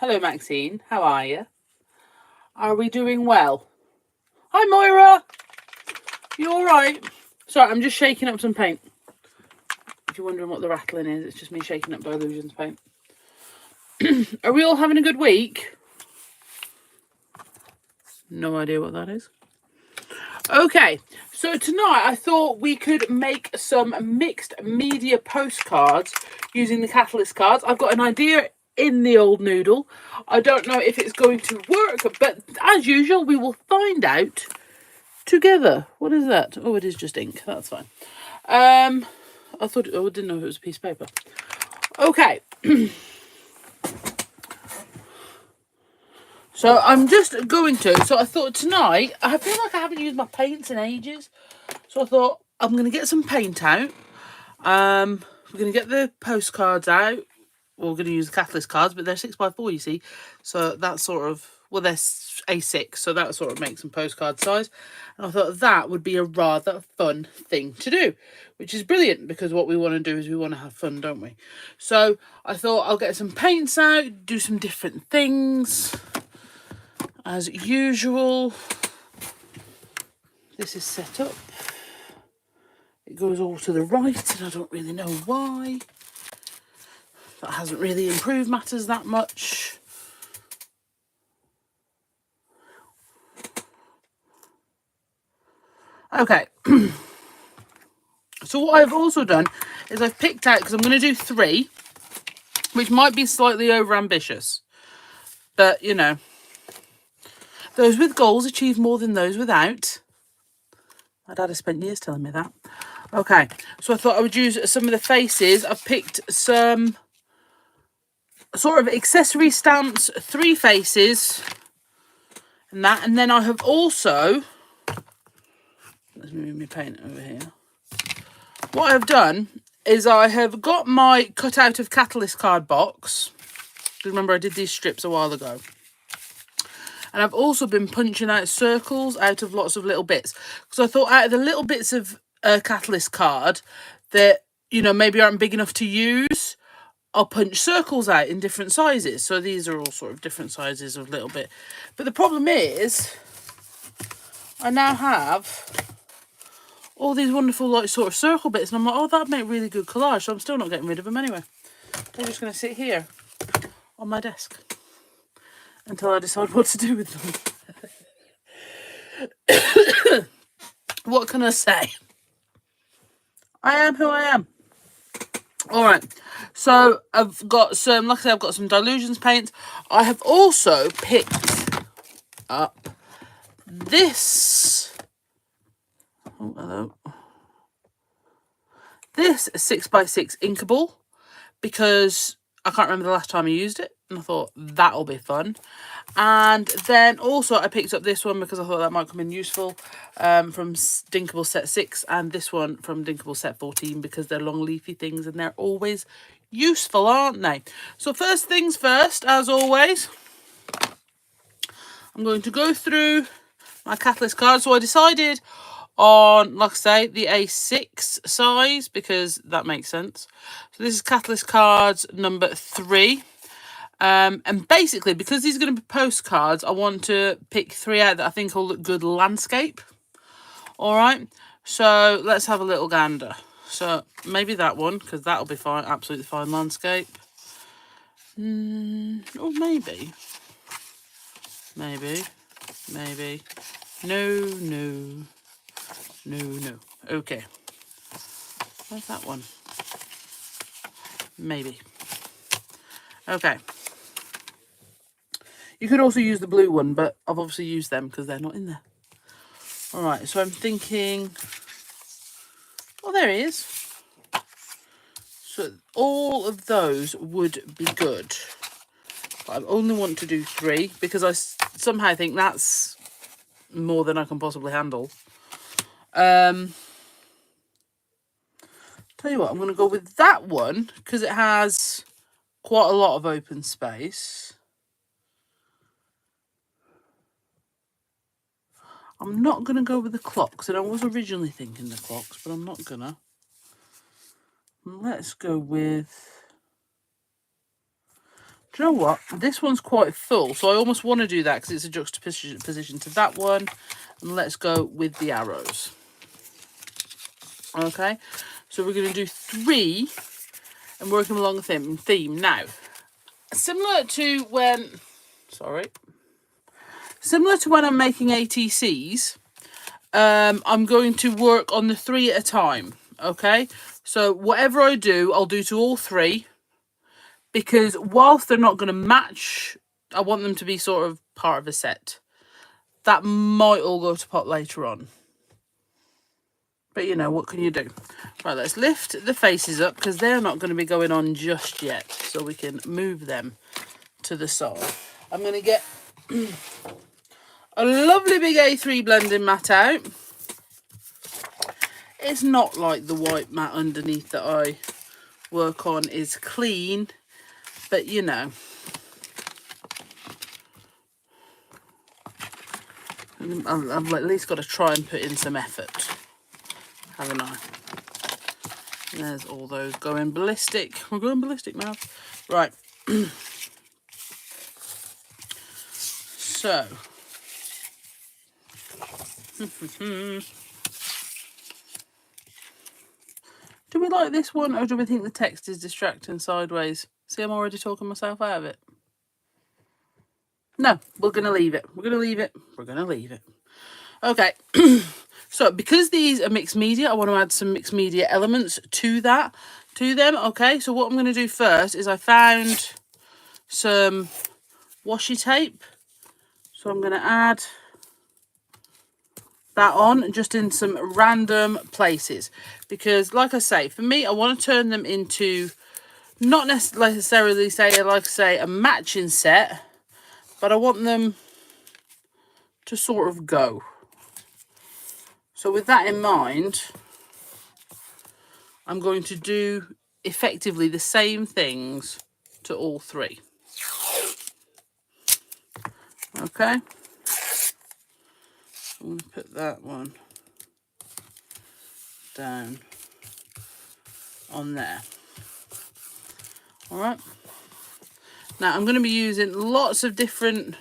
Hello, Maxine. How are you? Are we doing well? Hi, Moira. You all right? Sorry, I'm just shaking up some paint. If you're wondering what the rattling is, it's just me shaking up Illusions paint. Are we all having a good week? No idea what that is. Okay, so tonight I thought we could make some mixed media postcards using the Catalyst cards. I've got an idea in the old noodle. I don't know if it's going to work, but as usual, we will find out together. What is that? Oh, it is just ink. That's fine. I didn't know if it was a piece of paper. Okay. So I'm just going to. So I thought tonight, I feel like I haven't used my paints in ages. So I thought I'm going to get some paint out. We're going to get the postcards out. We're going to use the Catalyst cards, but they're 6x4, you see. So that's sort of, well, they're A6, so that sort of makes them postcard size. And I thought that would be a rather fun thing to do, which is brilliant because what we want to do is we want to have fun, don't we? So I thought I'll get some paints out, do some different things. As usual, this is set up. It goes all to the right, and I don't really know why. That hasn't really improved matters that much. Okay. So what I've also done is I've picked out, because I'm going to do 3, which might be slightly over-ambitious. But, you know, those with goals achieve more than those without. My dad has spent years telling me that. Okay, so I thought I would use some of the faces. I've picked some sort of accessory stamps, 3 faces, and that. And then I have also, let's move my paint over here. What I've done is I have got my cut out of Catalyst card box. Remember I did these strips a while ago. And I've also been punching out circles out of lots of little bits. Because I thought out of the little bits of Catalyst card that, you know, maybe aren't big enough to use, I'll punch circles out in different sizes. So these are all sort of different sizes of little bit. But the problem is, I now have all these wonderful like sort of circle bits. And I'm like, oh, that'd make really good collage. So I'm still not getting rid of them anyway. They're just going to sit here on my desk until I decide what to do with them. What can I say? I am who I am. All right. So I've got some, like I said, I've got some Illusions paints. I have also picked up this. Oh, hello. This 6x6 inkable because I can't remember the last time I used it. And I thought that'll be fun. And then also I picked up this one because I thought that might come in useful from Dinkable set 6 and this one from Dinkable set 14 because they're long leafy things and they're always useful, aren't they? So first things first, as always, I'm going to go through my Catalyst cards. So I decided on, like I say, the A6 size because that makes sense. So this is Catalyst cards number 3. And basically, because these are going to be postcards, I want to pick 3 out that I think will look good landscape. All right, so let's have a little gander. So maybe that one, because that'll be fine, absolutely fine landscape. Or maybe. No. Okay. Where's that one? Maybe. Okay. You could also use the blue one, but I've obviously used them because they're not in there. All right, so I'm thinking, oh, there he is. So all of those would be good. But I only want to do 3 because I somehow think that's more than I can possibly handle. Tell you what, I'm going to go with that one because it has quite a lot of open space. I'm not going to go with the clocks, and I was originally thinking the clocks, but I'm not going to. Let's go with... Do you know what? This one's quite full, so I almost want to do that because it's a juxtaposition to that one. And let's go with the arrows. Okay, so we're going to do 3 and working along a theme. Now, similar to when I'm making ATCs, I'm going to work on the 3 at a time. Okay, so whatever I do, I'll do to all 3, because whilst they're not going to match, I want them to be sort of part of a set. That might all go to pot later on. But, you know, what can you do? Right, let's lift the faces up because they're not going to be going on just yet. So we can move them to the side. I'm going to get a lovely big A3 blending mat out. It's not like the white mat underneath that I work on is clean. But, you know. I've at least got to try and put in some effort, haven't I? There's all those going ballistic. We're going ballistic now. Right. So. Do we like this one, or do we think the text is distracting sideways? See, I'm already talking myself out of it. No, we're going to leave it. We're going to leave it. We're going to leave it. Okay. So, because these are mixed media, I want to add some mixed media elements to them. Okay, so what I'm going to do first is I found some washi tape. So I'm going to add that on just in some random places. Because, like I say, for me, I want to turn them into not necessarily, say, a matching set. But I want them to sort of go. So with that in mind, I'm going to do effectively the same things to all 3. Okay. I'm going to put that one down on there. All right. Now, I'm going to be using lots of different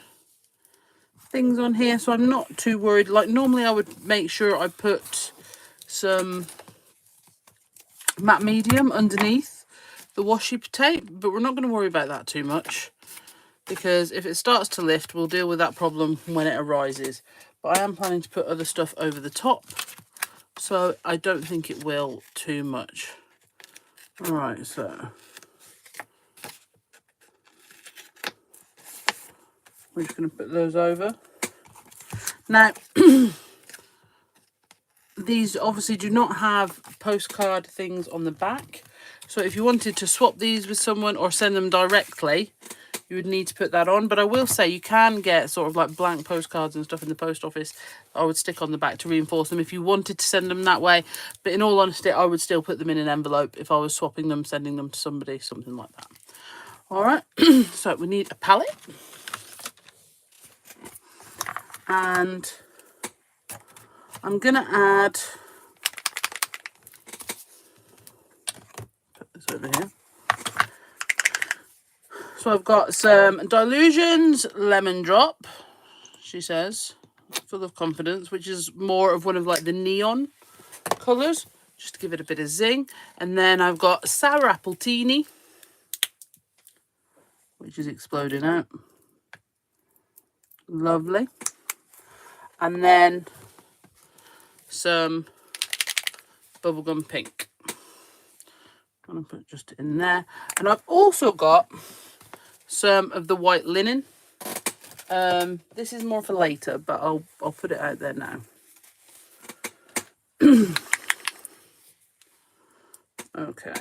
things on here, so I'm not too worried. Like, normally I would make sure I put some matte medium underneath the washi tape, but we're not going to worry about that too much, because if it starts to lift, we'll deal with that problem when it arises. But I am planning to put other stuff over the top, so I don't think it will too much. All right, so we're just going to put those over. Now, these obviously do not have postcard things on the back. So if you wanted to swap these with someone or send them directly, you would need to put that on. But I will say you can get sort of like blank postcards and stuff in the post office. I would stick on the back to reinforce them if you wanted to send them that way. But in all honesty, I would still put them in an envelope if I was swapping them, sending them to somebody, something like that. All right, so we need a palette. And I'm going to add, put this over here. So I've got some Dilutions Lemon Drop, she says, full of confidence, which is more of one of like the neon colours, just to give it a bit of zing. And then I've got Sour Apple Teeny, which is exploding out. Lovely. And then some Bubblegum Pink. I'm going to put just in there. And I've also got some of the white linen. This is more for later, but I'll put it out there now. Okay.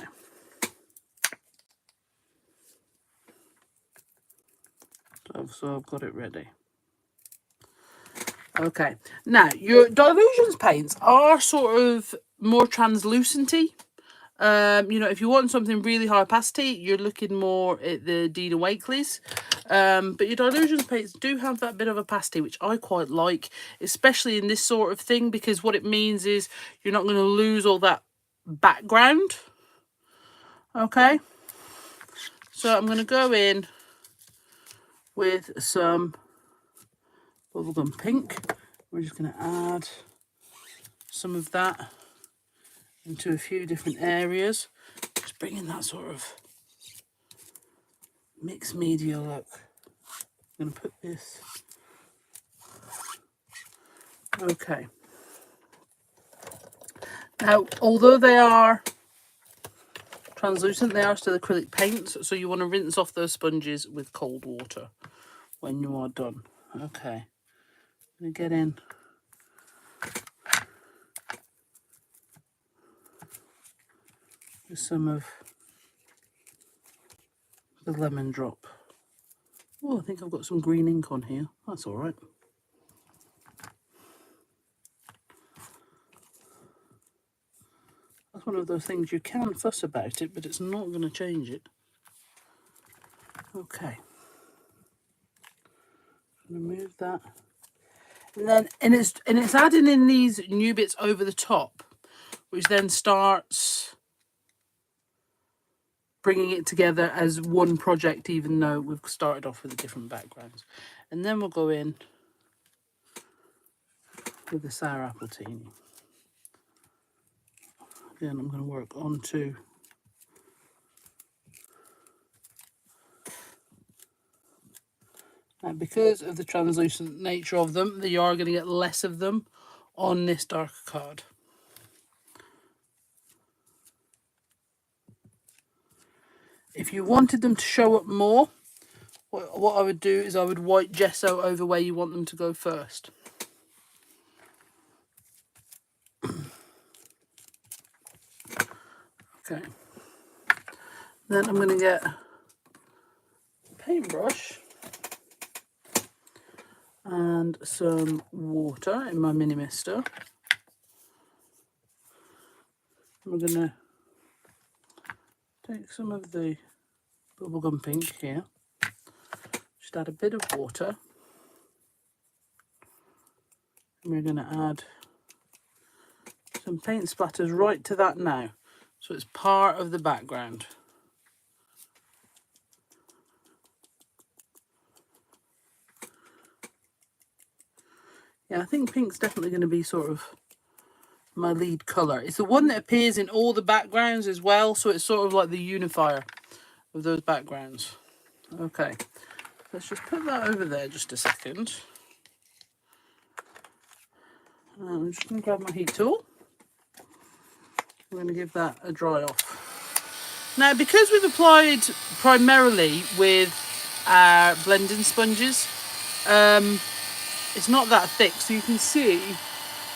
So I've got it ready. Okay. Now, your Dilutions paints are sort of more translucenty. You know, if you want something really high opacity, you're looking more at the Dina Wakeley's. But your Dilutions paints do have that bit of opacity, which I quite like, especially in this sort of thing, because what it means is you're not going to lose all that background. Okay. So I'm going to go in with some bubblegum pink. We're just going to add some of that into a few different areas, just bringing that sort of mixed media look. I'm going to put this, okay. Now, although they are translucent, they are still acrylic paints, so you want to rinse off those sponges with cold water when you are done. Okay, I'm going to get in with some of the lemon drop. Oh, I think I've got some green ink on here. That's all right. That's one of those things you can fuss about it, but it's not going to change it. Okay. I'm going to move that. And then, and it's adding in these new bits over the top, which then starts bringing it together as one project, even though we've started off with the different backgrounds. And then we'll go in with the sour apple teeny. Again, I'm going to work onto and because of the translucent nature of them, you are going to get less of them on this darker card. If you wanted them to show up more, what I would do is I would white gesso over where you want them to go first. Okay. Then I'm going to get a paintbrush and some water in my mini mister. We're going to take some of the bubblegum pink here, just add a bit of water, and we're going to add some paint splatters right to that now, so it's part of the background. Yeah, I think pink's definitely going to be sort of my lead colour. It's the one that appears in all the backgrounds as well, so it's sort of like the unifier of those backgrounds. Okay, let's just put that over there just a second. I'm just going to grab my heat tool. I'm going to give that a dry off. Now, because we've applied primarily with our blending sponges, it's not that thick, so you can see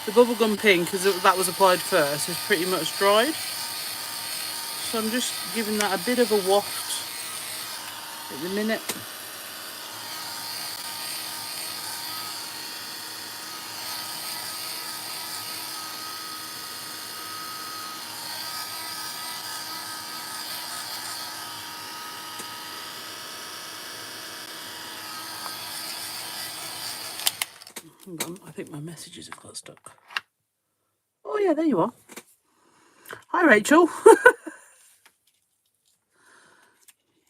the bubblegum pink, as that was applied first, is pretty much dried. So I'm just giving that a bit of a waft at the minute. Hang on, I think my messages have got stuck. Oh yeah, there you are. Hi Rachel.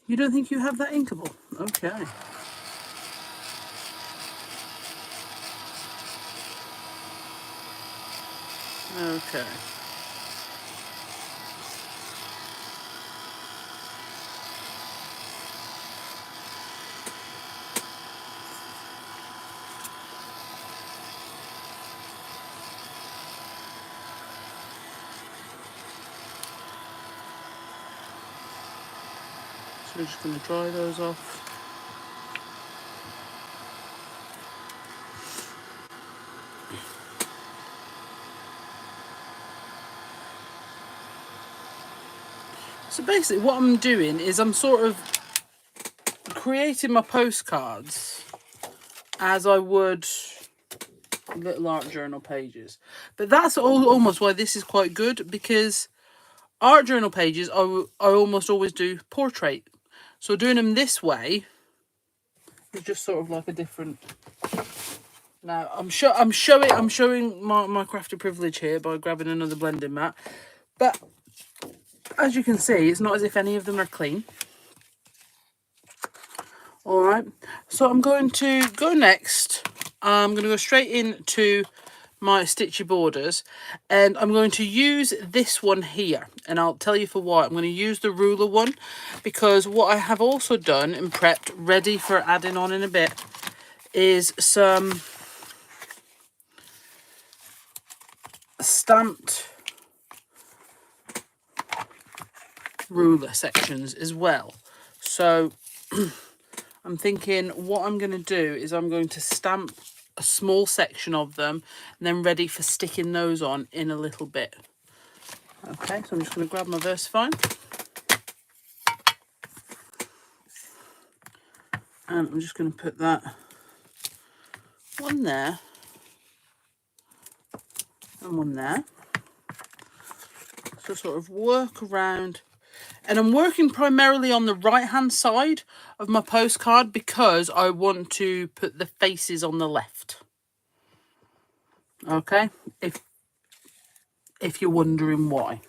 You don't think you have that inkable? Okay. Okay. So we're just going to dry those off. So basically what I'm doing is I'm sort of creating my postcards as I would little art journal pages. But that's almost why this is quite good, because art journal pages I almost always do portrait. So doing them this way is just sort of like a different... Now I'm showing my crafty privilege here by grabbing another blending mat. But as you can see, it's not as if any of them are clean. All right, so I'm going to go next. I'm going to go straight into my stitchy borders, and I'm going to use this one here, and I'll tell you for why. I'm going to use the ruler one because what I have also done and prepped ready for adding on in a bit is some stamped ruler sections as well. So I'm thinking what I'm going to do is I'm going to stamp a small section of them and then ready for sticking those on in a little bit. Okay, so I'm just going to grab my VersaFine and I'm just going to put that one there and one there. So sort of work around, and I'm working primarily on the right hand side of my postcard because I want to put the faces on the left. Okay, if you're wondering why.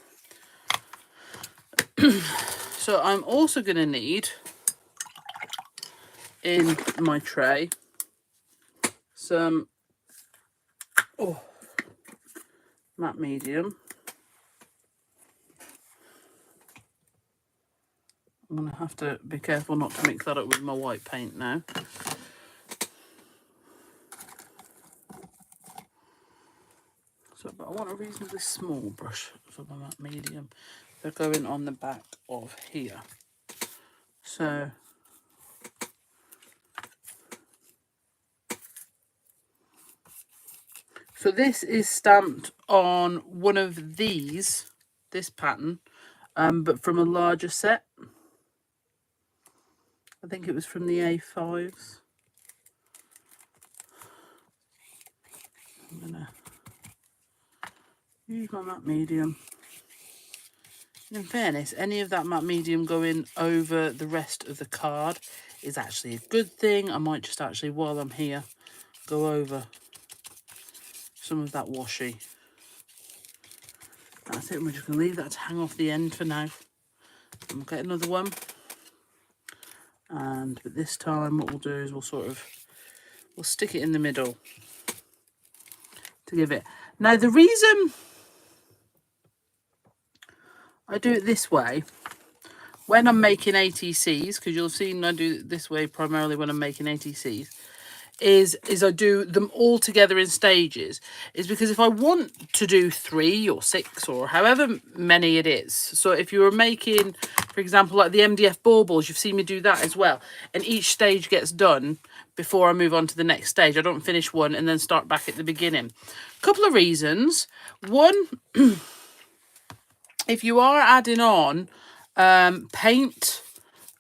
So I'm also going to need in my tray some matte medium. I'm going to have to be careful not to mix that up with my white paint now. So, but I want a reasonably small brush for my matte medium. They're going on the back of here. So this is stamped on one of these, this pattern, but from a larger set. I think it was from the A5s. I'm gonna use my matte medium. In fairness, any of that matte medium going over the rest of the card is actually a good thing. I might just actually, while I'm here, go over some of that washi. That's it. We're just going to leave that to hang off the end for now. We'll get another one. But this time what we'll do is we'll stick it in the middle to give it. Now the reason I do it this way when I'm making ATCs, because you'll have seen I do it this way primarily when I'm making ATCs, is I do them all together in stages, is because if I want to do 3 or 6 or however many it is, so if you were making, for example, like the MDF baubles, you've seen me do that as well, and each stage gets done before I move on to the next stage. I don't finish one and then start back at the beginning. Couple of reasons. One, if you are adding on paint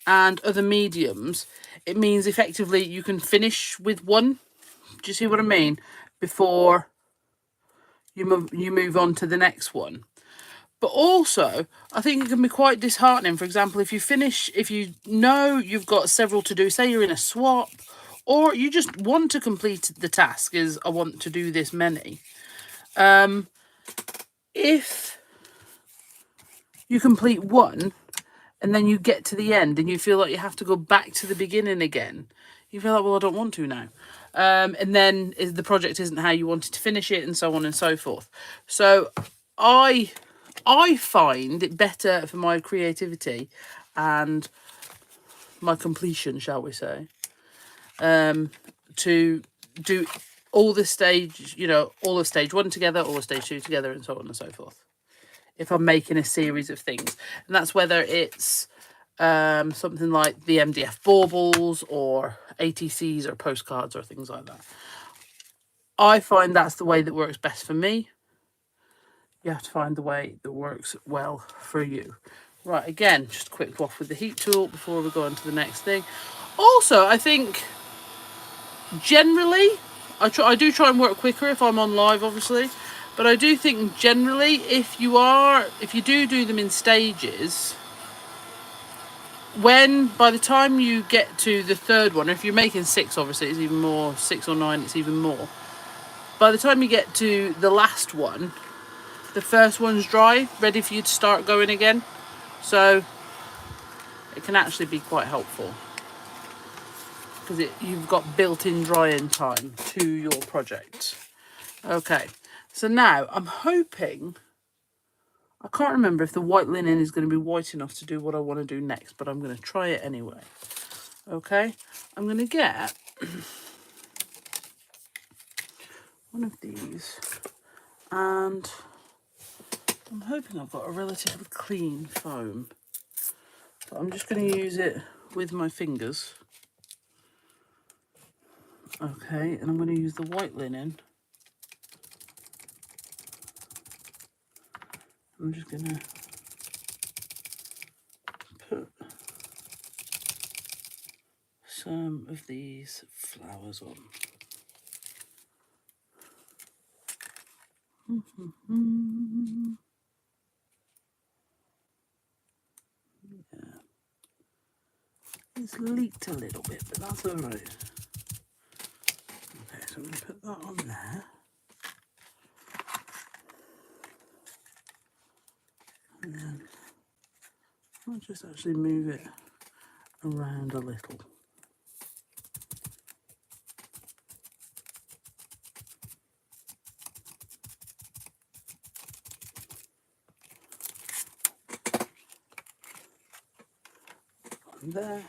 and other mediums, it means effectively you can finish with one. Do you see what I mean? Before you move on to the next one. But also, I think it can be quite disheartening. For example, if you know you've got several to do, say you're in a swap, or you just want to complete the task, is I want to do this many. If you complete one, and then you get to the end and you feel like you have to go back to the beginning again, you feel like, well, I don't want to now. And then the project isn't how you wanted to finish it, and so on and so forth. So I find it better for my creativity and my completion, shall we say, to do all the stage, all of stage 1 together, all of stage 2 together, and so on and so forth, if I'm making a series of things. And that's whether it's something like the MDF baubles or ATCs or postcards or things like that. I find that's the way that works best for me. You have to find the way that works well for you. Right, again, just a quick waff with the heat tool before we go on to the next thing. Also, I think generally, I do try and work quicker if I'm on live, obviously. But I do think generally, if you do them in stages, by the time you get to the third one, if you're making 6, obviously it's even more, 6 or 9, it's even more. By the time you get to the last one, the first one's dry, ready for you to start going again. So it can actually be quite helpful. because you've got built-in drying time to your project. Okay, so now I'm hoping, I can't remember if the white linen is going to be white enough to do what I want to do next, but I'm going to try it anyway. Okay, I'm going to get one of these, and I'm hoping I've got a relatively clean foam, but I'm just going to use it with my fingers. Okay, and I'm going to use the white linen. I'm just going to put some of these flowers on. Yeah. It's leaked a little bit, but that's all right. Okay, so I'm going to put that on there. And then I'll just actually move it around a little. On there.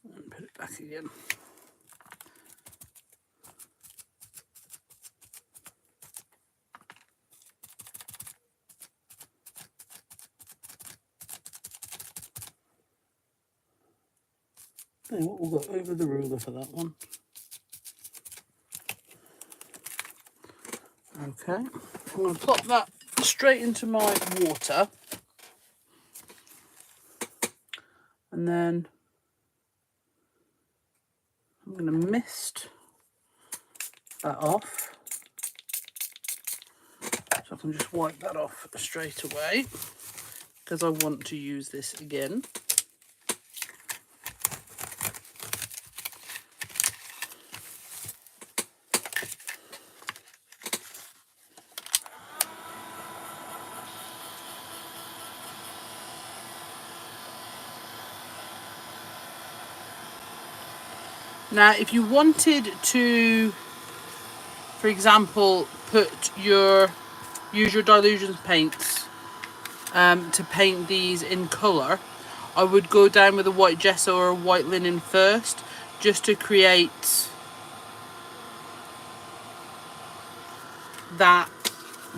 And put it back again. Then what we'll go over the ruler for that one. Okay, I'm going to plop that straight into my water, and then I'm going to mist that off, so I can just wipe that off straight away because I want to use this again. Now, if you wanted to, for example, use your Dilutions paints to paint these in colour, I would go down with a white gesso or a white linen first, just to create that,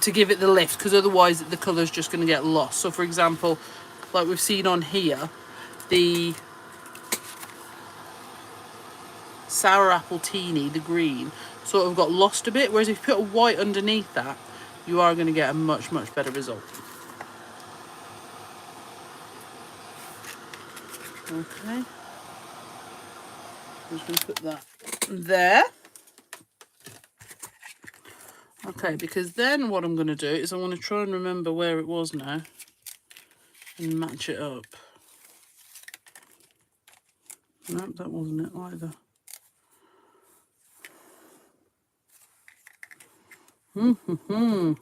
to give it the lift, because otherwise the colour's just going to get lost. So for example, like we've seen on here, the sour apple teeny, the green, sort of got lost a bit, whereas if you put a white underneath that, you are going to get a much better result. Okay, I'm just going to put that there. Okay, because then what I'm going to do is I'm going to try and remember where it was now and match it up. Nope, that wasn't it either.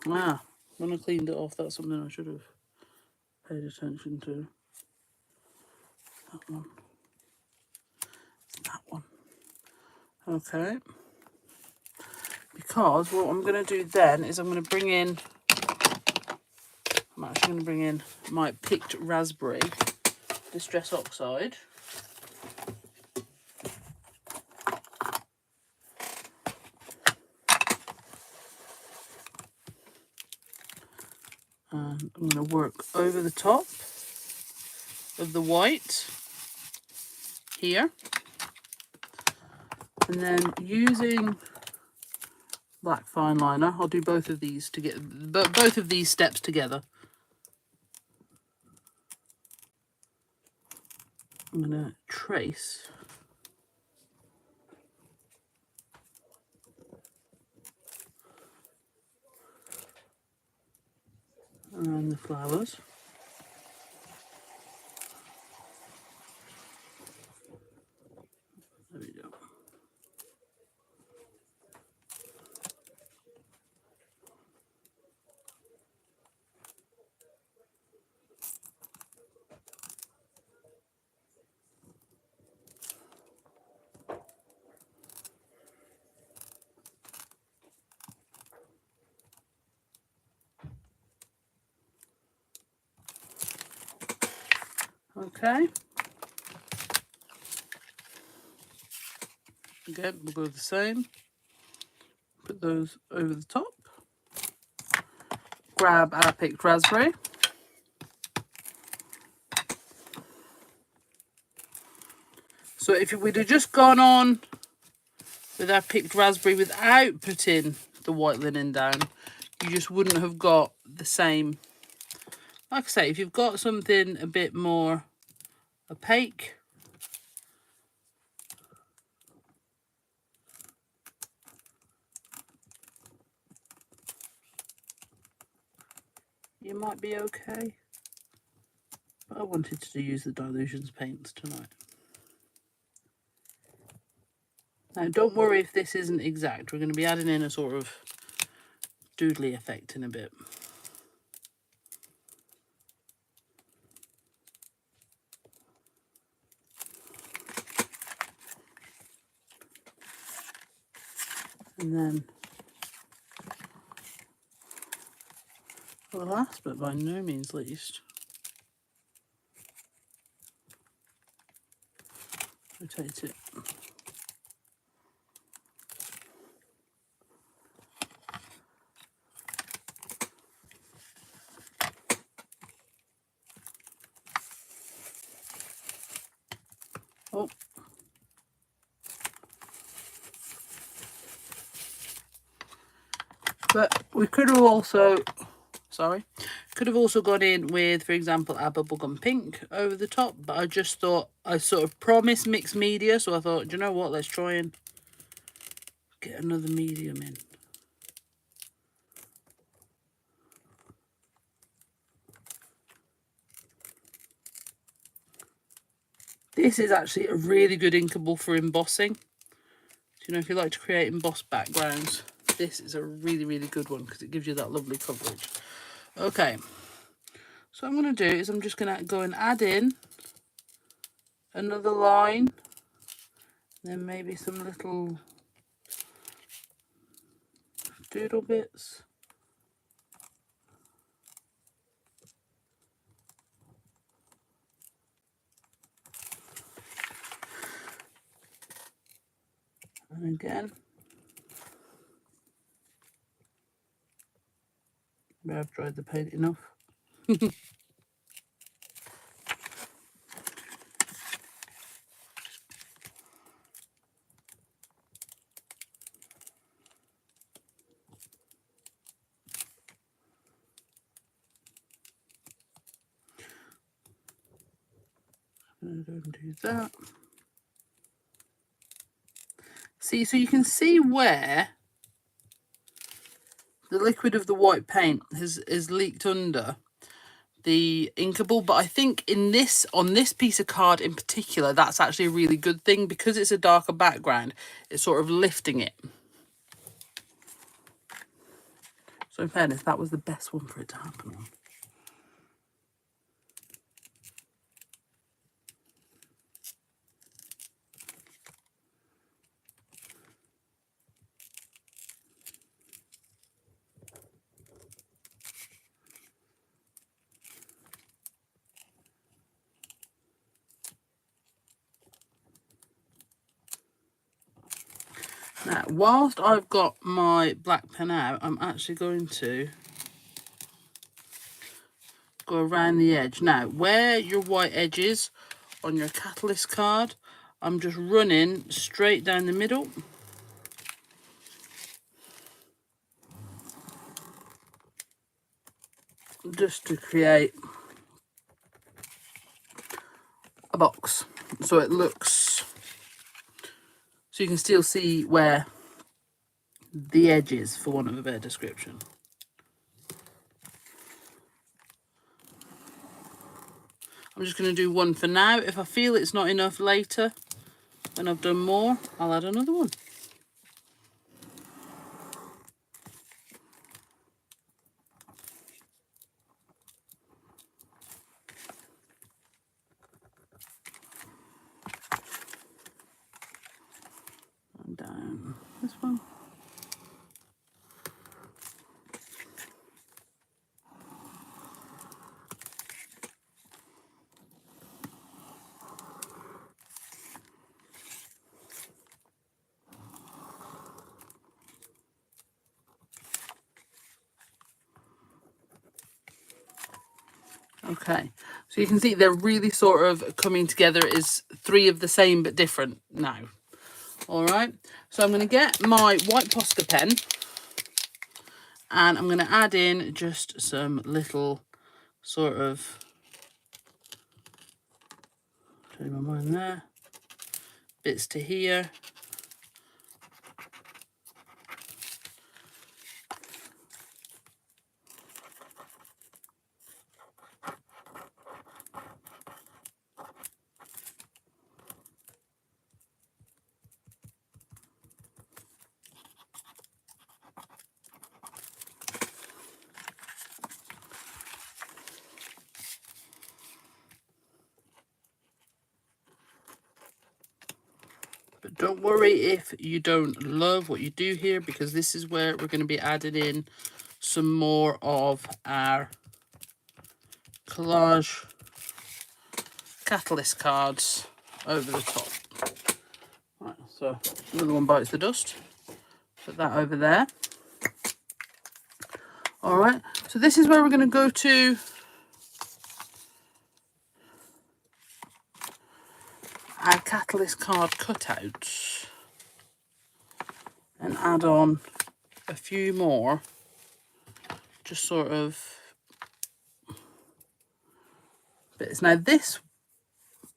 Ah, when I cleaned it off, that's something I should have paid attention to. That one. It's that one. Okay. Because what I'm going to do then is I'm actually going to bring in my picked raspberry Distress Oxide. And I'm going to work over the top of the white here. And then using black fine liner, I'll do both of these to get both of these steps together. I'm going to trace around the flowers. There we go. Okay. Again, we'll go the same. Put those over the top. Grab our picked raspberry. So if we'd have just gone on with our picked raspberry without putting the white linen down, you just wouldn't have got the same. Like I say, if you've got something a bit more opaque, you might be okay. But I wanted to use the Dilutions paints tonight. Now, don't worry if this isn't exact. We're going to be adding in a sort of doodly effect in a bit. And then, for the last but by no means least, rotate it. Oh. But we could have also, could have also gone in with, for example, our bubblegum pink over the top. But I just thought, I sort of promised mixed media. So I thought, do you know what, let's try and get another medium in. This is actually a really good inkable for embossing. So, you know, if you like to create embossed backgrounds, this is a really, really good one because it gives you that lovely coverage. Okay, so what I'm going to do is I'm just going to go and add in another line, then maybe some little doodle bits. And again, maybe I've dried the paint enough. I'm going to do that. See, so you can see where the liquid of the white paint is leaked under the inkable, but I think in this, on this piece of card in particular, that's actually a really good thing because it's a darker background. It's sort of lifting it. So in fairness, that was the best one for it to happen on. Now, whilst I've got my black pen out, I'm actually going to go around the edge. Now, where your white edge is on your catalyst card, I'm just running straight down the middle. Just to create a box. So it looks, so you can still see where the edge is, for want of a better description. I'm just going to do one for now. If I feel it's not enough later, when I've done more, I'll add another one. And down this one. Okay, so you can see they're really sort of coming together as 3 of the same but different now. All right, so I'm going to get my white Posca pen and I'm going to add in just some little sort of, turn my mind there, bits to here. But don't worry if you don't love what you do here, because this is where we're going to be adding in some more of our collage catalyst cards over the top. Right, so another one bites the dust. Put that over there. All right, so this is where we're going to go to our catalyst card cutouts and add on a few more, just sort of bits. Now this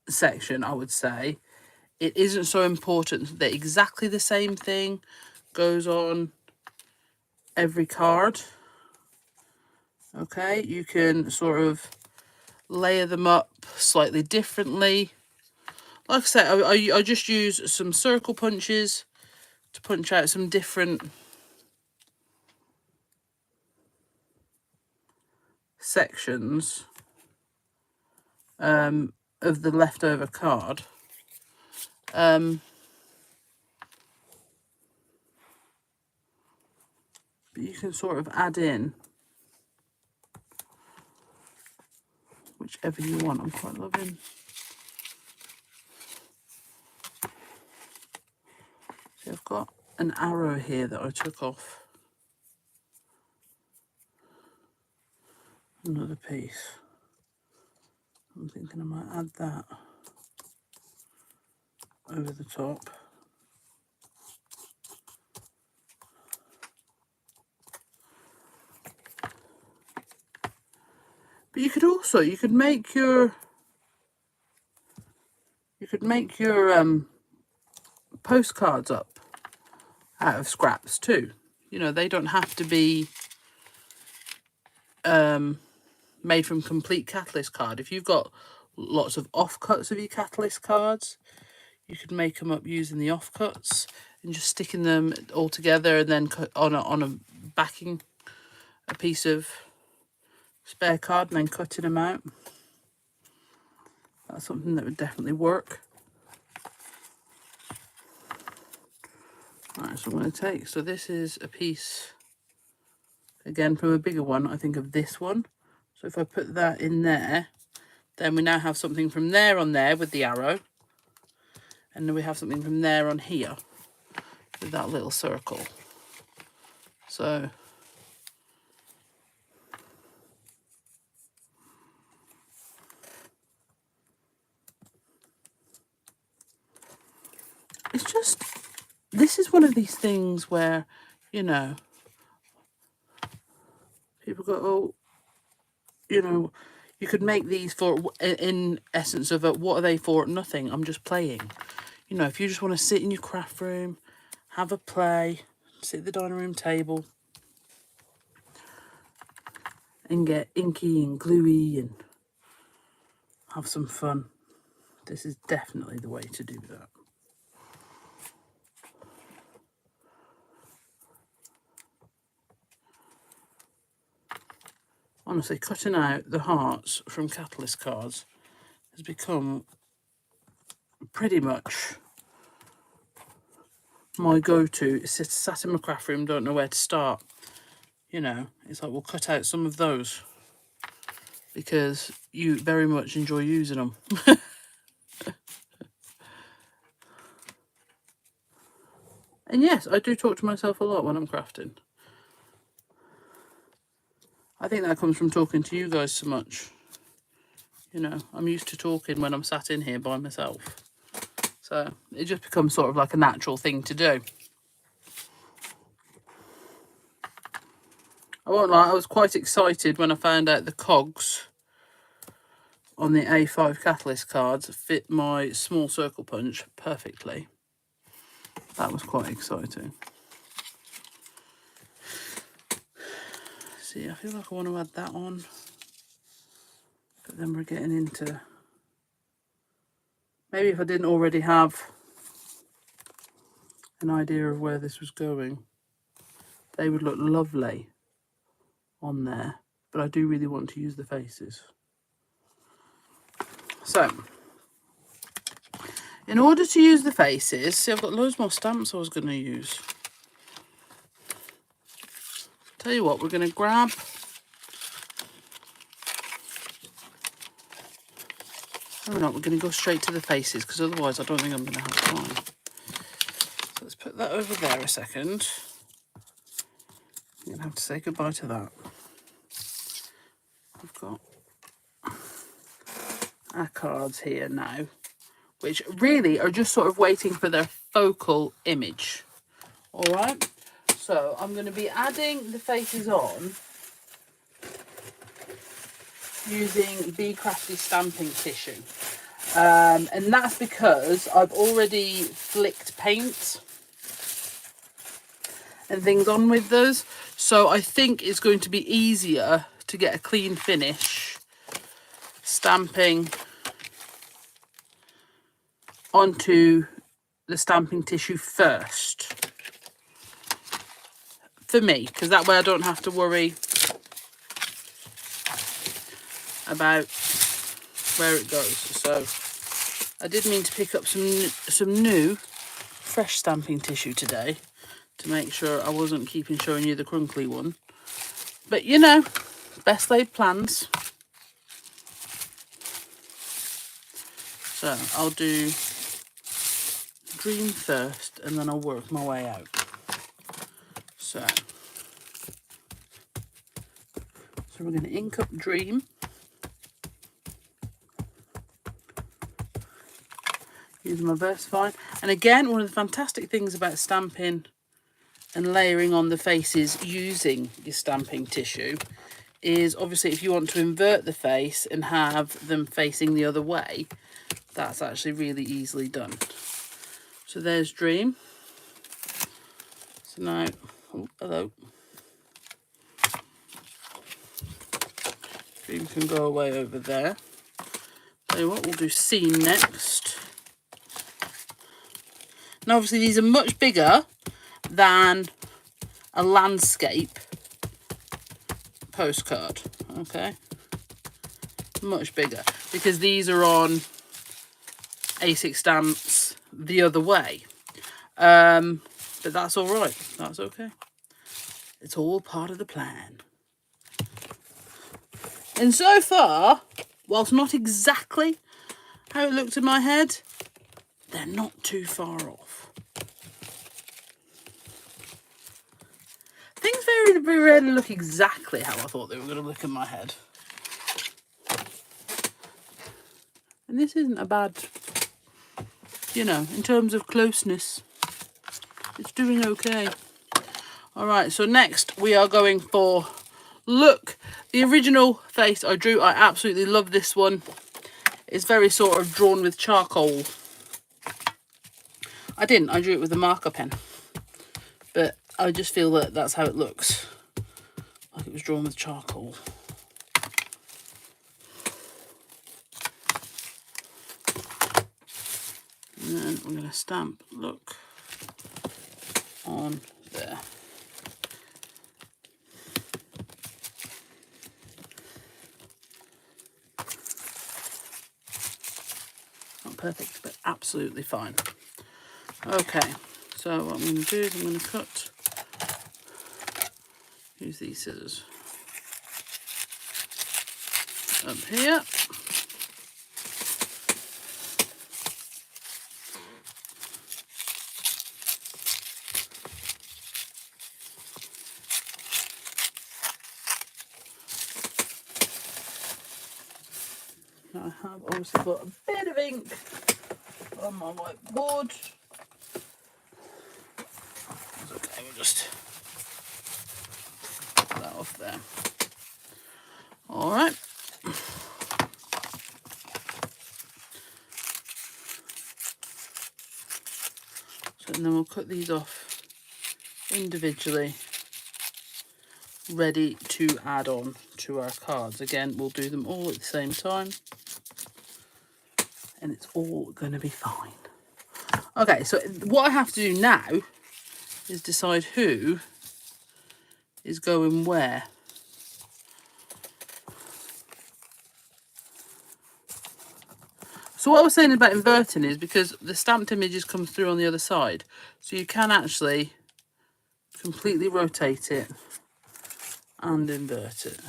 section, I would say, it isn't so important that exactly the same thing goes on every card. Okay, you can sort of layer them up slightly differently. Like I said, I just use some circle punches to punch out some different sections of the leftover card. But you can sort of add in whichever you want. I'm quite loving. See, I've got an arrow here that I took off another piece. I'm thinking I might add that over the top. But you could also, you could make your postcards up out of scraps too. You know, they don't have to be made from complete catalyst card. If you've got lots of offcuts of your catalyst cards, you could make them up using the offcuts and just sticking them all together, and then cut on a backing a piece of spare card and then cutting them out. That's something that would definitely work. Right, so I'm going to take, so this is a piece again from a bigger one, I think of this one. So if I put that in there, then we now have something from there on there with the arrow, and then we have something from there on here with that little circle. So it's just, this is one of these things where, you know, people go, oh, you know, you could make these for, in essence of what are they for? Nothing. I'm just playing. You know, if you just want to sit in your craft room, have a play, sit at the dining room table and get inky and gluey and have some fun, this is definitely the way to do that. Honestly, cutting out the hearts from catalyst cards has become pretty much my go-to. Sat in my craft room, don't know where to start. You know, it's like, we'll cut out some of those because you very much enjoy using them. And yes, I do talk to myself a lot when I'm crafting. I think that comes from talking to you guys so much. You know, I'm used to talking when I'm sat in here by myself. So it just becomes sort of like a natural thing to do. I won't lie, I was quite excited when I found out the cogs on the A5 Catalyst cards fit my small circle punch perfectly. That was quite exciting. See, I feel like I want to add that on, but then we're getting into, maybe if I didn't already have an idea of where this was going, they would look lovely on there, but I do really want to use the faces. So in order to use the faces, see, I've got loads more stamps I was going to use. Tell you what, we're going to grab we're going to go straight to the faces, because otherwise I don't think I'm going to have time. So let's put that over there a second. I'm going to have to say goodbye to that. I've got our cards here now, which really are just sort of waiting for their focal image. All right, so I'm going to be adding the faces on using Bee Crafty stamping tissue. And that's because I've already flicked paint and things on with those. So I think it's going to be easier to get a clean finish stamping onto the stamping tissue first. For me, because that way I don't have to worry about where it goes. So I did mean to pick up some new fresh stamping tissue today to make sure I wasn't keeping showing you the crinkly one. But you know, best laid plans. So I'll do Dream first and then I'll work my way out. So we're going to ink up Dream. Using my VersaFine. And again, one of the fantastic things about stamping and layering on the faces using your stamping tissue is obviously if you want to invert the face and have them facing the other way, that's actually really easily done. So there's Dream. So now, oh, hello. Dream can go away over there. Tell you what, we'll do Scene next. Now obviously these are much bigger than a landscape postcard, okay? Much bigger, because these are on A6 stamps the other way. But that's all right, that's okay. It's all part of the plan. And so far, whilst not exactly how it looked in my head, they're not too far off. Things very, very rarely look exactly how I thought they were going to look in my head. And this isn't a bad, you know, in terms of closeness, it's doing okay. All right, so next we are going for, look, the original face I drew. I absolutely love this one. It's very sort of drawn with charcoal. I drew it with a marker pen, but I just feel that that's how it looks, like it was drawn with charcoal. And then we're going to stamp, look, on there. Not perfect, but absolutely fine. Okay, so what I'm going to do is I'm going to cut, use these scissors up here. I have obviously got a bit of ink on my whiteboard. It's okay, we'll just put that off there. All right. So then we'll cut these off individually, ready to add on to our cards. Again, we'll do them all at the same time and it's all going to be fine. Okay, so what I have to do now is decide who is going where. So what I was saying about inverting is because the stamped images come through on the other side, so you can actually completely rotate it and invert it.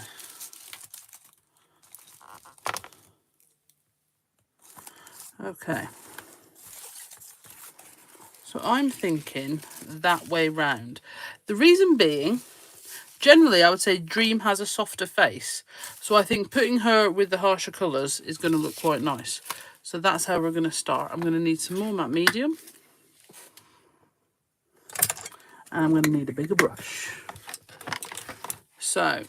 Okay. So I'm thinking that way round. The reason being, generally I would say Dream has a softer face. So I think putting her with the harsher colours is going to look quite nice. So that's how we're going to start. I'm going to need some more matte medium. And I'm going to need a bigger brush. So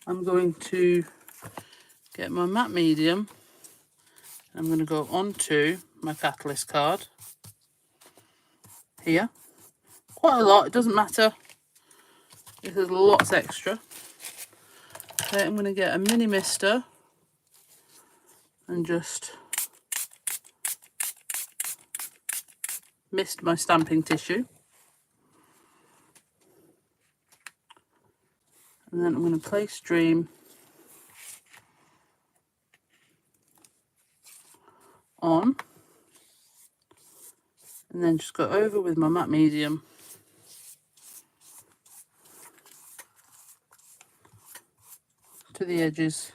I'm going to get my matte medium. I'm going to go onto my catalyst card here. Quite a lot, it doesn't matter if there's lots extra. Okay, I'm going to get a mini mister and just mist my stamping tissue. And then I'm going to place Dream on and then just go over with my matte medium to the edges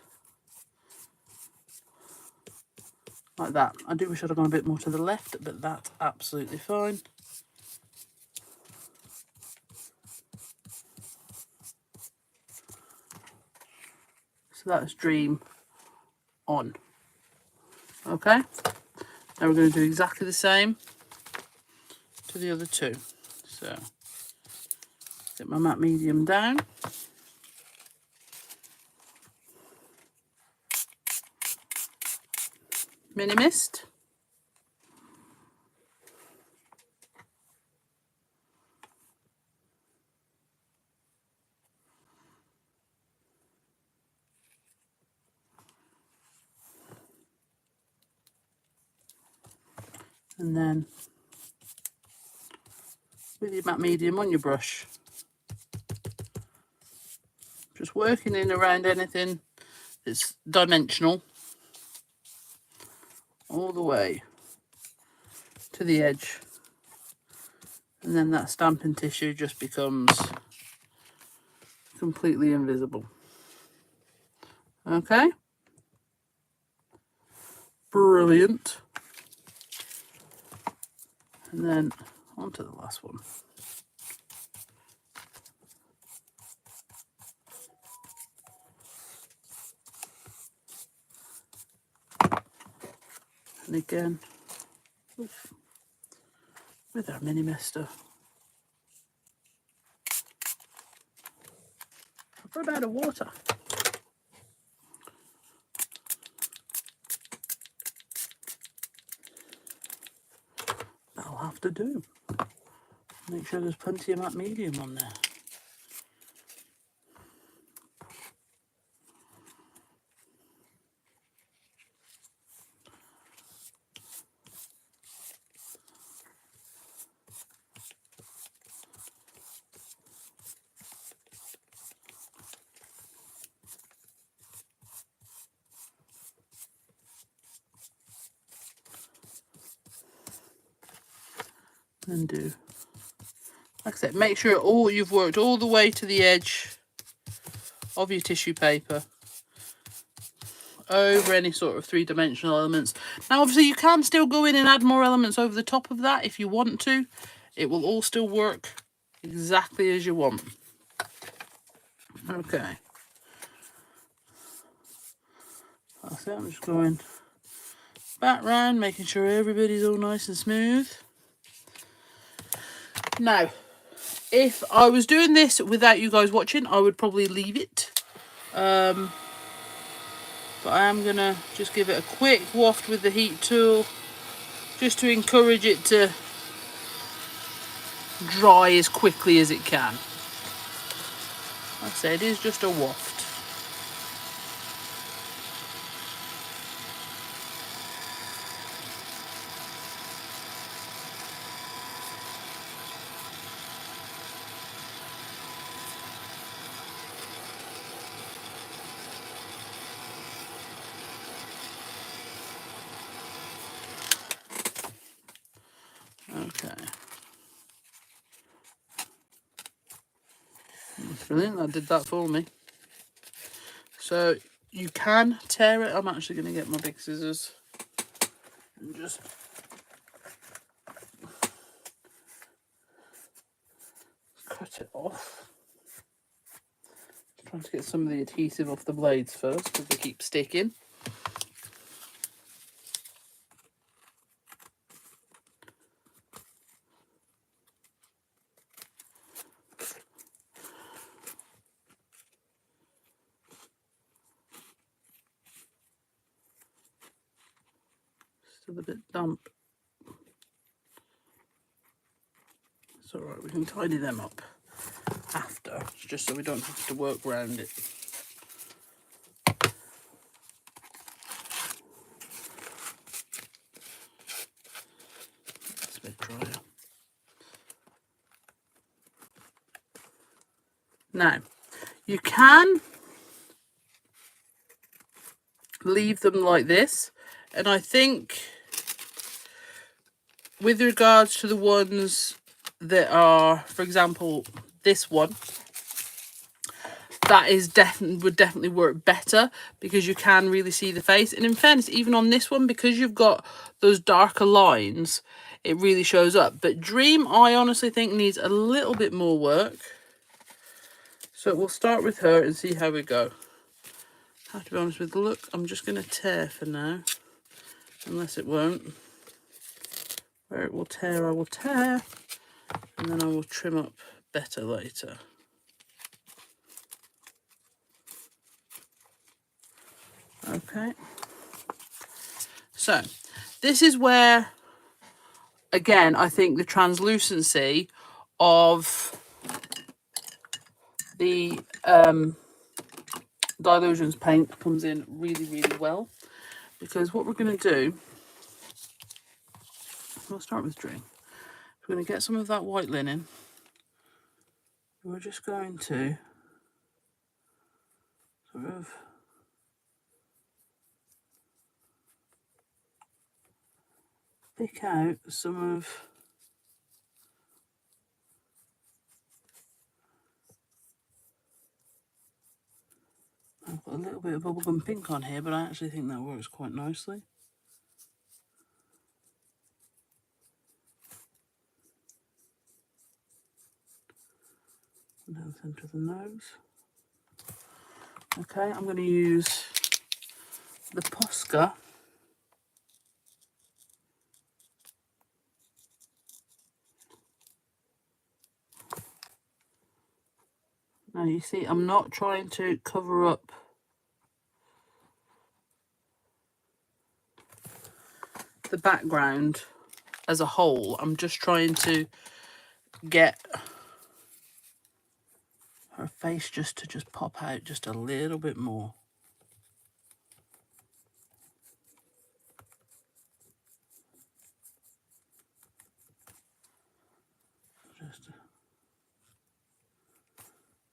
like that. I do wish I'd have gone a bit more to the left, but that's absolutely fine. So that's Dream on. Okay, now we're going to do exactly the same to the other two. So get my matte medium down. Mini mist. And then with your matte medium on your brush, just working in around anything that's dimensional all the way to the edge, and then that stamping tissue just becomes completely invisible. Okay, brilliant. And then on to the last one. And again, with our mini mister. I've run out of water. That'll have to do. Make sure there's plenty of matte medium on there. And do, like I said, make sure you've worked all the way to the edge of your tissue paper over any sort of three-dimensional elements. Now obviously you can still go in and add more elements over the top of that if you want to. it will all still work exactly as you want. Okay. That's it. I'm just going back round, making sure everybody's all nice and smooth. Now, if I was doing this without you guys watching, I would probably leave it. But I am going to just give it a quick waft with the heat tool, just to encourage it to dry as quickly as it can. Like I said, it is just a waft. Okay. That's brilliant, that did that for me. So you can tear it. I'm actually going to get my big scissors and just cut it off. Trying to get some of the adhesive off the blades first because they keep sticking. Still a bit damp. It's alright, we can tidy them up after, just so we don't have to work around it. It's a bit drier. Now, you can leave them like this, and I think with regards to the ones that are, for example, this one, that is would definitely work better because you can really see the face. And in fairness, even on this one, because you've got those darker lines, it really shows up. But Dream, I honestly think, needs a little bit more work. So we'll start with her and see how we go. I have to be honest with the look, I'm just going to tear for now, unless it won't. Where it will tear, I will tear, and then I will trim up better later. Okay. So, this is where, again, I think the translucency of the Dylusions paint comes in really, really well. Because what we're going to do, we'll start with Dream. We're going to get some of that white linen. We're just going to sort of pick out some of I've got a little bit of bubblegum pink on here, but I actually think that works quite nicely. And down the centre of the nose. Okay, I'm going to use the Posca. Now you see, I'm not trying to cover up the background as a whole. I'm just trying to get her face just to pop out just a little bit more. Just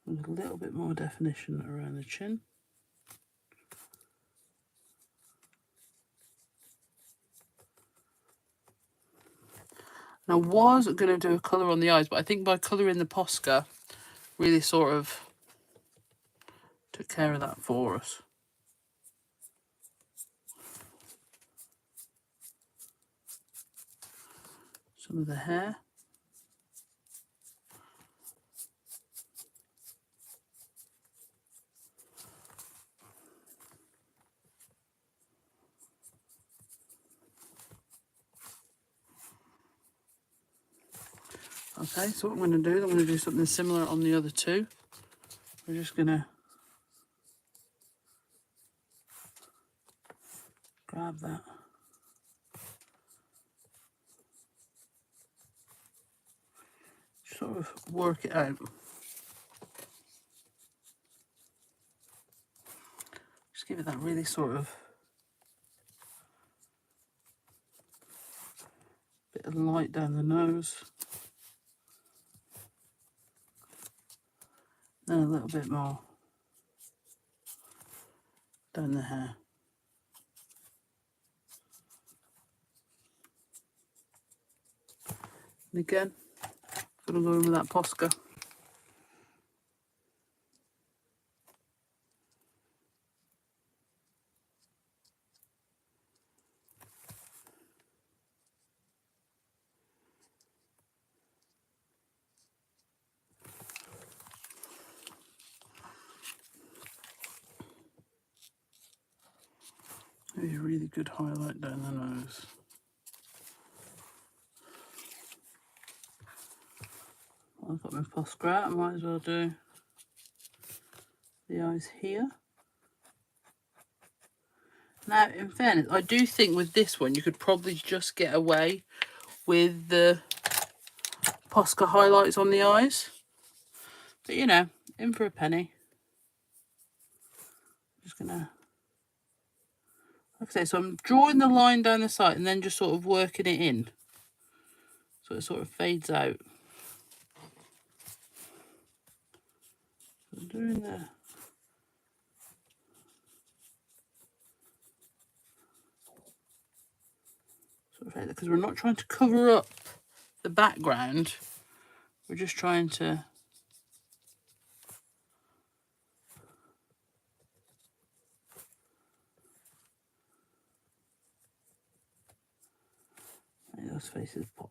a little bit more definition around the chin. Now, I was going to do a colour on the eyes, but I think by colouring the Posca really sort of took care of that for us. Some of the hair. Okay, so what I'm going to do is I'm going to do something similar on the other two. We're just going to grab that. Sort of work it out. Just give it that really sort of bit of light down the nose. Then a little bit more down the hair. And again, gonna go in with that Posca. Maybe a really good highlight down the nose. I've got my Postcards, I might as well do the eyes here. Now, in fairness, I do think with this one, you could probably just get away with the Posca highlights on the eyes. But, you know, in for a penny. Just gonna, like I say, so I'm drawing the line down the side and then just sort of working it in. So it sort of fades out. So I'm doing the because we're not trying to cover up the background, we're just trying to make those faces pop.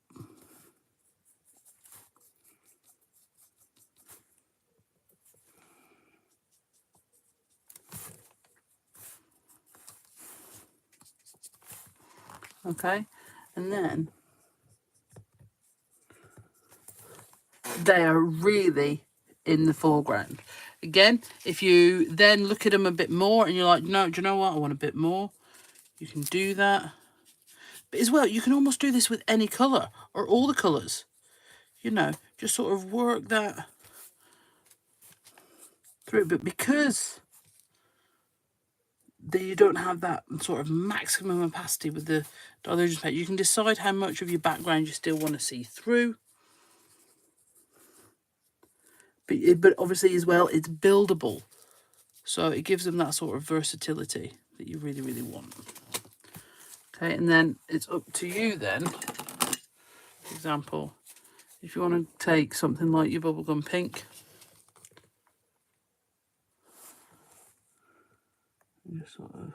Okay, and then they are really in the foreground. Again, if you then look at them a bit more and you're like, no, do you know what, I want a bit more, you can do that. But as well, you can almost do this with any colour or all the colours. You know, just sort of work that through. But because you don't have that sort of maximum opacity with the dilation palette, you can decide how much of your background you still want to see through. But obviously as well, it's buildable. So it gives them that sort of versatility that you really, really want. Okay, and then it's up to you then. For example, if you want to take something like your bubblegum pink, and just sort of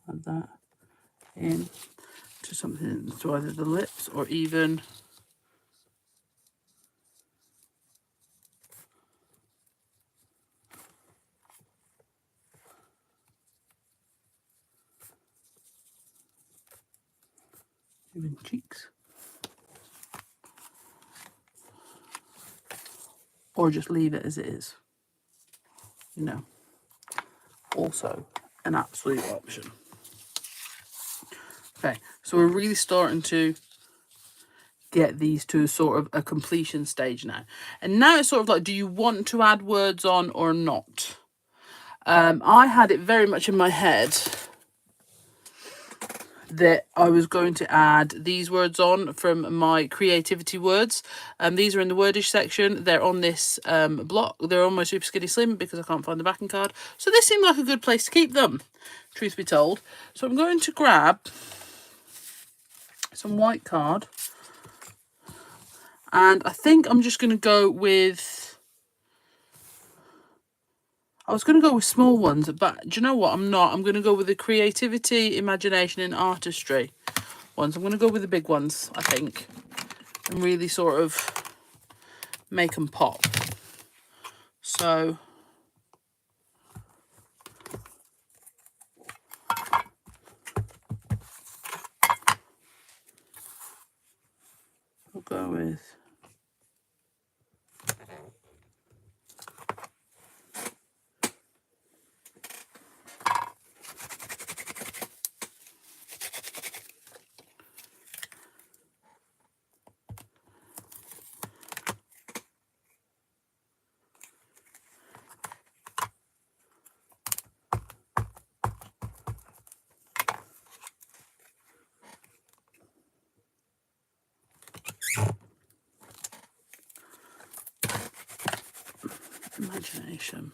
add that in to something, to either the lips or even cheeks, or just leave it as it is, you know, also an absolute option. Okay, so we're really starting to get these to sort of a completion stage now, and now it's sort of like, do you want to add words on or not? I had it very much in my head that I was going to add these words on from my creativity words. These are in the wordage section. They're on this block. They're on my Super Skinny Slim because I can't find the backing card. So this seemed like a good place to keep them, truth be told. So I'm going to grab some white card. And I think I'm just going to go with... I was going to go with small ones, but do you know what? I'm not. I'm going to go with the creativity, imagination and artistry ones. I'm going to go with the big ones, I think, and really sort of make them pop. So I'll go with imagination.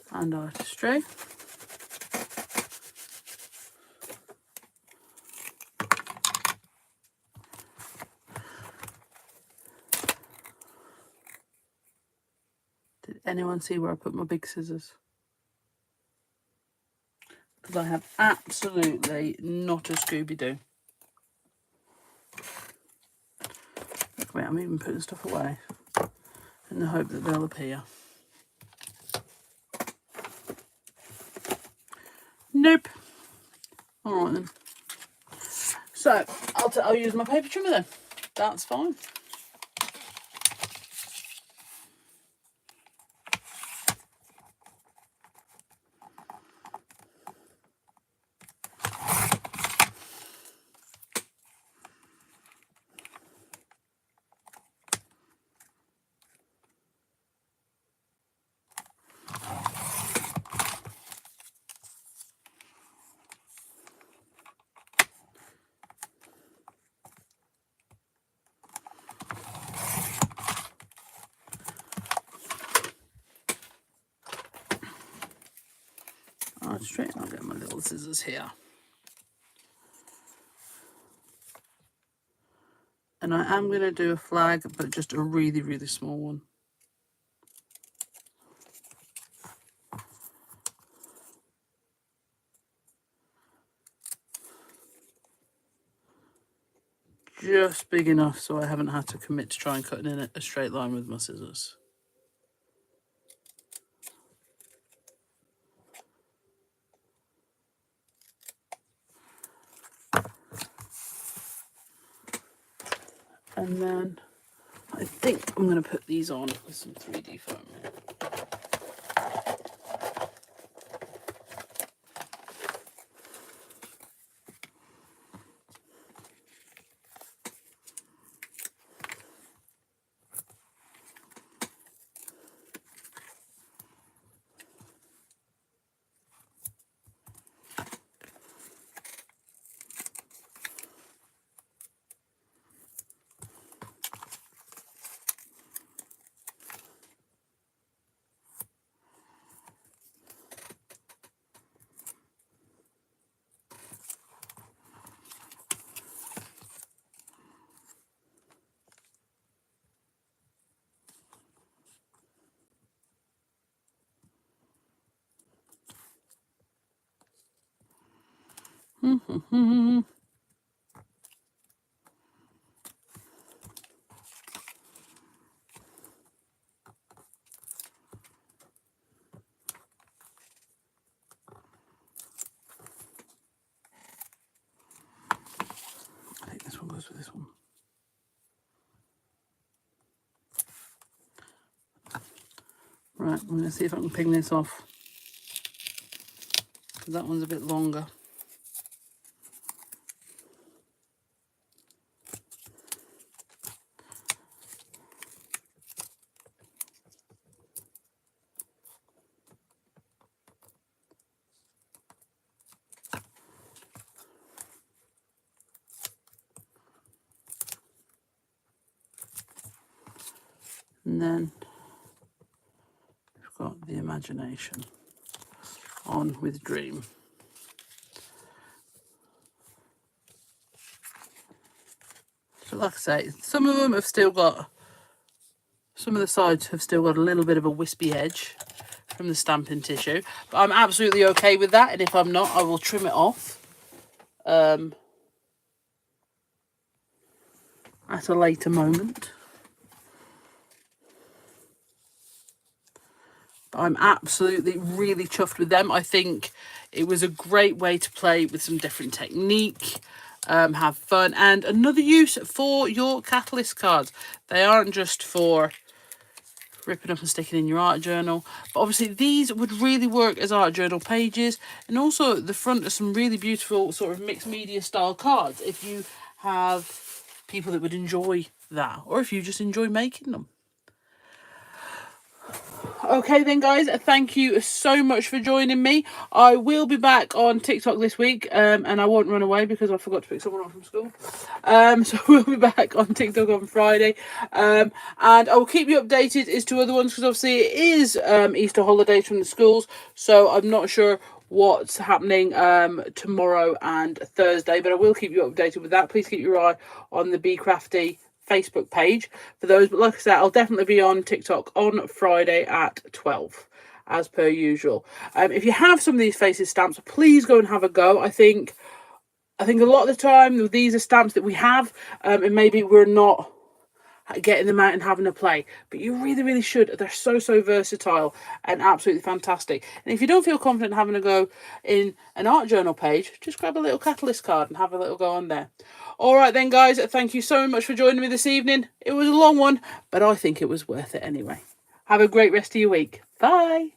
And artistry. Did anyone see where I put my big scissors? Because I have absolutely not a Scooby-Doo. Wait, I'm even putting stuff away in the hope that they'll appear. Nope. All right then. So I'll use my paper trimmer then. That's fine. Straight, I'll get my little scissors here. And I am going to do a flag, but just a really, really small one. Just big enough so I haven't had to commit to try and cut in a straight line with my scissors. And then I think I'm going to put these on with some 3D foam. I think this one goes with this one. Right, I'm going to see if I can ping this off, because that one's a bit longer. And then we've got the imagination on with dream. So like I say, some of them have still got, some of the sides have still got a little bit of a wispy edge, from the stamping tissue. But I'm absolutely okay with that, and if I'm not, I will trim it off at a later moment. But I'm absolutely really chuffed with them. I think it was a great way to play with some different technique, have fun, and another use for your catalyst cards. They aren't just for ripping up and sticking in your art journal, but obviously these would really work as art journal pages, and also the front are some really beautiful sort of mixed media style cards if you have people that would enjoy that, or if you just enjoy making them. Okay then, guys, thank you so much for joining me. I will be back on TikTok this week, and I won't run away because I forgot to pick someone up from school. So we'll be back on TikTok on Friday, and I will keep you updated as to other ones, because obviously it is Easter holidays from the schools, so I'm not sure what's happening tomorrow and Thursday, but I will keep you updated with that. Please keep your eye on the Bee Crafty Facebook page for those, but like I said, I'll definitely be on TikTok on Friday at 12 as per usual. If you have some of these faces stamps, please go and have a go. I think a lot of the time these are stamps that we have, and maybe we're not getting them out and having a play, but you really should. They're so versatile and absolutely fantastic. And if you don't feel confident having a go in an art journal page, just grab a little catalyst card and have a little go on there. All right then, guys, thank you so much for joining me this evening. It was a long one, but I think it was worth it anyway. Have a great rest of your week. Bye.